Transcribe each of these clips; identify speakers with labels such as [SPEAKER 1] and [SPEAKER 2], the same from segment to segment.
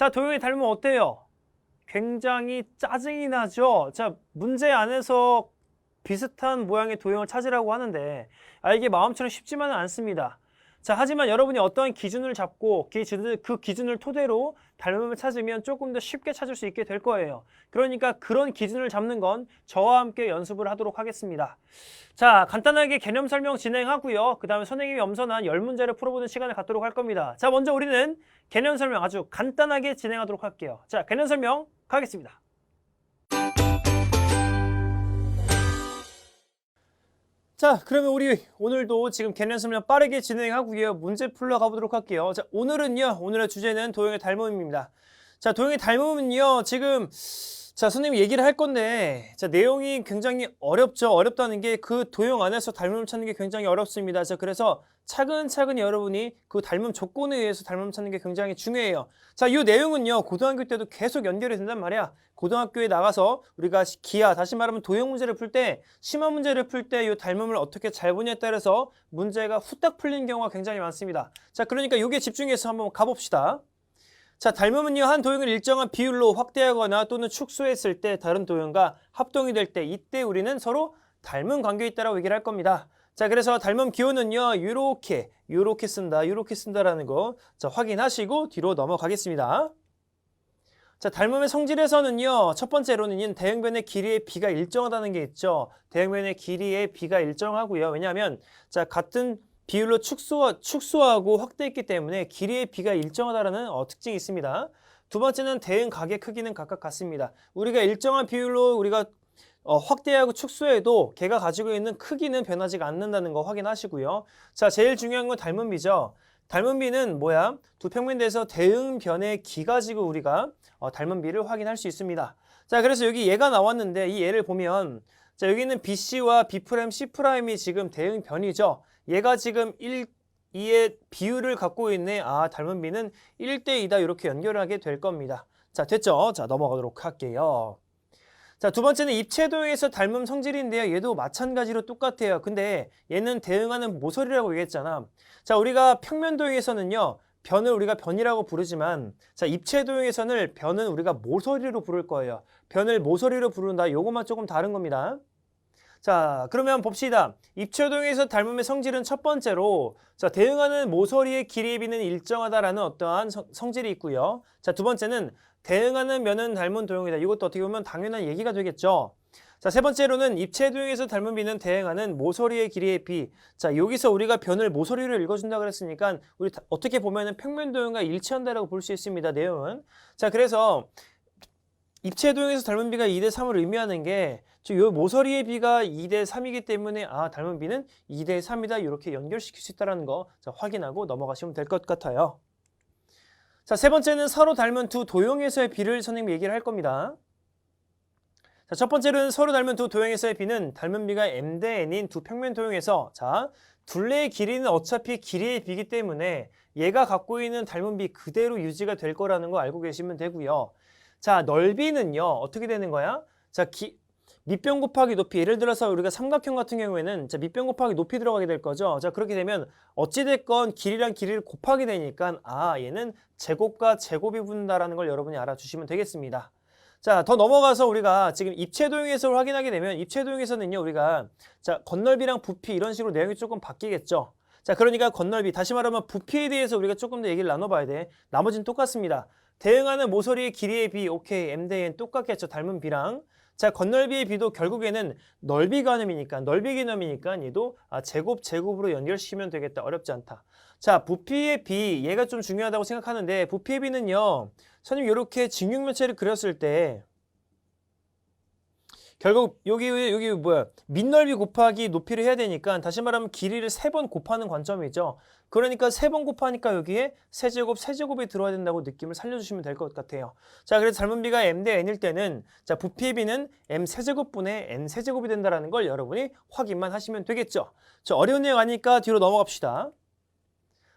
[SPEAKER 1] 자, 도형이 닮으면 어때요? 굉장히 짜증이 나죠? 자, 문제 안에서 비슷한 모양의 도형을 찾으라고 하는데 이게 마음처럼 쉽지만은 않습니다. 자, 하지만 여러분이 어떠한 기준을 잡고 그 기준을 토대로 닮음을 찾으면 조금 더 쉽게 찾을 수 있게 될 거예요. 그러니까 그런 기준을 잡는 건 저와 함께 연습을 하도록 하겠습니다. 자, 간단하게 개념 설명 진행하고요. 그 다음에 선생님이 엄선한 10문제를 풀어보는 시간을 갖도록 할 겁니다. 자, 먼저 우리는 개념 설명 아주 간단하게 진행하도록 할게요. 자, 개념 설명 가겠습니다. 자, 그러면 우리 오늘도 지금 개념 설명 빠르게 진행하고요. 문제 풀러 가보도록 할게요. 자, 오늘의 주제는 도형의 닮음입니다. 자, 도형의 닮음은요, 지금, 자, 선생님이 얘기를 할 건데, 자, 내용이 굉장히 어렵죠. 어렵다는 게 그 도형 안에서 닮음을 찾는 게 굉장히 어렵습니다. 자, 그래서 차근차근 여러분이 그 닮음 조건에 의해서 닮음을 찾는 게 굉장히 중요해요. 자, 이 내용은요, 고등학교 때도 계속 연결이 된단 말이야. 고등학교에 나가서 우리가 다시 말하면 도형 문제를 풀 때, 심화 문제를 풀 때 이 닮음을 어떻게 잘 보냐에 따라서 문제가 후딱 풀리는 경우가 굉장히 많습니다. 자, 그러니까 이게 집중해서 한번 가봅시다. 자, 닮음은요, 한 도형을 일정한 비율로 확대하거나 또는 축소했을 때 다른 도형과 합동이 될 때 이때 우리는 서로 닮은 관계에 있다라고 얘기를 할 겁니다. 자, 그래서 닮음 기호는요, 요렇게 쓴다라는 거 자, 확인하시고 뒤로 넘어가겠습니다. 자, 닮음의 성질에서는요, 첫 번째로는 대형변의 길이의 비가 일정하다는 게 있죠. 대형변의 길이의 비가 일정하고요. 왜냐하면 자, 같은 비율로 축소하고 확대했기 때문에 길이의 비가 일정하다는 특징이 있습니다. 두 번째는 대응 각의 크기는 각각 같습니다. 우리가 일정한 비율로 우리가 확대하고 축소해도 걔가 가지고 있는 크기는 변하지 않는다는 거 확인하시고요. 자, 제일 중요한 건 닮음비죠. 닮음비는 뭐야? 두 평면대에서 대응변의 기 가지고 우리가 닮음비를 확인할 수 있습니다. 자, 그래서 여기 얘가 나왔는데 이 얘를 보면 자, 여기는 BC와 B'C'이 지금 대응변이죠. 얘가 지금 2의 비율을 갖고 있네. 닮음비는 1대2다. 이렇게 연결하게 될 겁니다. 자, 됐죠? 자, 넘어가도록 할게요. 자, 두 번째는 입체도형에서 닮음 성질인데요. 얘도 마찬가지로 똑같아요. 근데 얘는 대응하는 모서리라고 얘기했잖아. 자, 우리가 평면도형에서는요. 변을 우리가 변이라고 부르지만 자, 입체도형에서는 변은 우리가 모서리로 부를 거예요. 변을 모서리로 부른다. 요것만 조금 다른 겁니다. 자, 그러면 봅시다. 입체도형에서 닮음의 성질은 첫 번째로 자, 대응하는 모서리의 길이의 비는 일정하다라는 어떠한 성질이 있고요. 자, 두 번째는 대응하는 면은 닮은 도형이다. 이것도 어떻게 보면 당연한 얘기가 되겠죠. 자, 세 번째로는 입체도형에서 닮은 비는 대응하는 모서리의 길이의 비. 자, 여기서 우리가 변을 모서리로 읽어준다 그랬으니까 우리 어떻게 보면은 평면도형과 일치한다라고 볼 수 있습니다. 내용은. 자, 그래서 입체도형에서 닮은 비가 2대3을 의미하는 게 요 모서리의 비가 2대3이기 때문에 닮은 비는 2대3이다. 이렇게 연결시킬 수 있다는 거 자, 확인하고 넘어가시면 될 것 같아요. 자, 세 번째는 서로 닮은 두 도형에서의 비를 선생님이 얘기를 할 겁니다. 자, 첫 번째는 서로 닮은 두 도형에서의 비는 닮은 비가 m 대 n인 두 평면 도형에서 자, 둘레의 길이는 어차피 길이의 비이기 때문에 얘가 갖고 있는 닮은 비 그대로 유지가 될 거라는 거 알고 계시면 되고요. 자, 넓이는요. 어떻게 되는 거야? 자, 밑변 곱하기 높이. 예를 들어서 우리가 삼각형 같은 경우에는 자, 밑변 곱하기 높이 들어가게 될 거죠. 자, 그렇게 되면 어찌됐건 길이랑 길이를 곱하게 되니까 얘는 제곱과 제곱이 붙는다라는 걸 여러분이 알아주시면 되겠습니다. 자, 더 넘어가서 우리가 지금 입체도형에서 확인하게 되면 입체도형에서는요. 우리가 자, 건널비랑 부피 이런 식으로 내용이 조금 바뀌겠죠. 자, 그러니까 건널비, 다시 말하면 부피에 대해서 우리가 조금 더 얘기를 나눠봐야 돼. 나머지는 똑같습니다. 대응하는 모서리의 길이의 비, 오케이, m 대 n 똑같겠죠. 닮은 비랑. 자, 건널비의 비도 결국에는 넓이 개념이니까 얘도 제곱으로 연결시키면 되겠다. 어렵지 않다. 자, 부피의 비, 얘가 좀 중요하다고 생각하는데 부피의 비는요. 선생님 이렇게 직육면체를 그렸을 때 결국 여기 뭐야? 밑넓이 곱하기 높이를 해야 되니까 다시 말하면 길이를 3번 곱하는 관점이죠. 그러니까 3번 곱하니까 여기에 세제곱이 들어야 된다고 느낌을 살려주시면 될 것 같아요. 자, 그래서 닮은 비가 m 대 n일 때는 자, 부피의 비는 m 세제곱분의 n 세제곱이 된다는 걸 여러분이 확인만 하시면 되겠죠. 자, 어려운 내용 아니까 뒤로 넘어갑시다.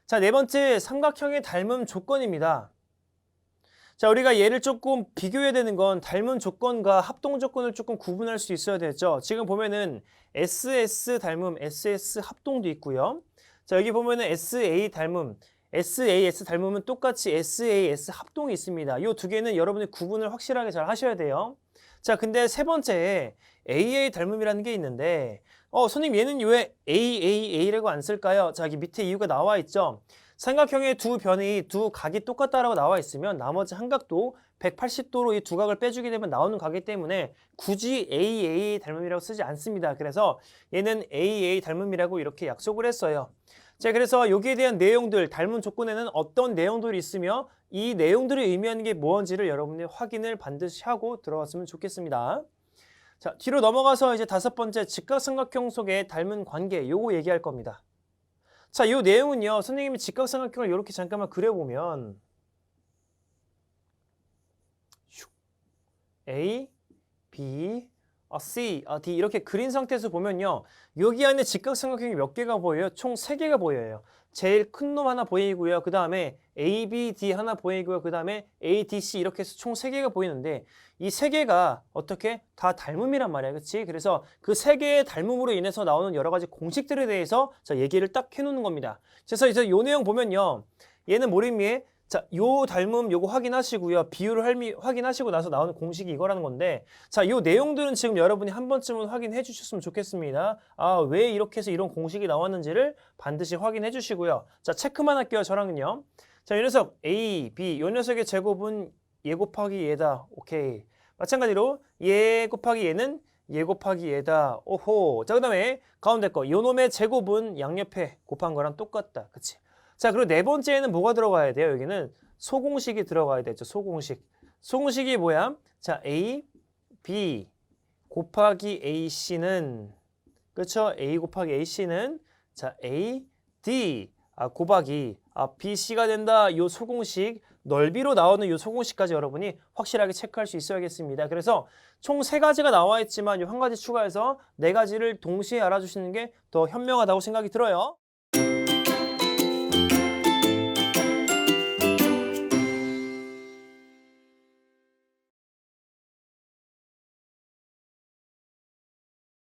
[SPEAKER 1] 자, 네 번째 삼각형의 닮음 조건입니다. 자, 우리가 얘를 조금 비교해야 되는 건 닮은 조건과 합동 조건을 조금 구분할 수 있어야 되죠. 지금 보면은 SS 닮음, SS 합동도 있고요. 자, 여기 보면은 SA 닮음, SAS 닮으면 똑같이 SAS 합동이 있습니다. 이 두 개는 여러분이 구분을 확실하게 잘 하셔야 돼요. 자, 근데 세 번째 AA 닮음이라는 게 있는데 선생님 얘는 왜 AAA라고 안 쓸까요? 자, 여기 밑에 이유가 나와 있죠. 삼각형의 두 변이 두 각이 똑같다라고 나와 있으면 나머지 한 각도 180도로 이 두 각을 빼주게 되면 나오는 각이기 때문에 굳이 AA 닮음이라고 쓰지 않습니다. 그래서 얘는 AA 닮음이라고 이렇게 약속을 했어요. 자, 그래서 여기에 대한 내용들, 닮은 조건에는 어떤 내용들이 있으며 이 내용들이 의미하는 게 무엇인지를 여러분들이 확인을 반드시 하고 들어갔으면 좋겠습니다. 자, 뒤로 넘어가서 이제 다섯 번째 직각삼각형 속의 닮은 관계, 요거 얘기할 겁니다. 자, 요 내용은요, 선생님이 직각삼각형을 이렇게 잠깐만 그려보면 A, B, C, D 이렇게 그린 상태에서 보면요, 여기 안에 직각삼각형이 몇 개가 보여요? 총 3개가 보여요. 제일 큰 놈 하나 보이고요. 그 다음에 A, B, D 하나 보이고요. 그 다음에 A, D, C 이렇게 해서 총 3개가 보이는데 이 3개가 어떻게? 다 닮음이란 말이야. 그치? 그래서 그 3개의 닮음으로 인해서 나오는 여러 가지 공식들에 대해서 자, 얘기를 딱 해놓는 겁니다. 그래서 이제 요 내용 보면요. 얘는 뭘 의미해? 자, 요 닮음 요거 확인하시고요. 비율을 확인하시고 나서 나오는 공식이 이거라는 건데 자, 요 내용들은 지금 여러분이 한 번쯤은 확인해 주셨으면 좋겠습니다. 아, 왜 이렇게 해서 이런 공식이 나왔는지를 반드시 확인해 주시고요. 자, 체크만 할게요. 저랑은요. 자, 이 녀석 A, B 요 녀석의 제곱은 얘 곱하기 얘다. 오케이. 마찬가지로 얘 곱하기 얘는 얘 곱하기 얘다. 오호. 자, 그 다음에 가운데 거 요 놈의 제곱은 양옆에 곱한 거랑 똑같다. 그치? 자, 그리고 네 번째에는 뭐가 들어가야 돼요? 여기는 소공식이 들어가야 되죠. 소공식. 소공식이 뭐야? 자, A, B 곱하기 AC는 그렇죠? A 곱하기 AC는 자, A, D 곱하기 BC가 된다. 요 소공식 넓이로 나오는 요 소공식까지 여러분이 확실하게 체크할 수 있어야겠습니다. 그래서 총 3가지가 나와 있지만 요 한 가지 추가해서 4가지를 동시에 알아주시는 게 더 현명하다고 생각이 들어요.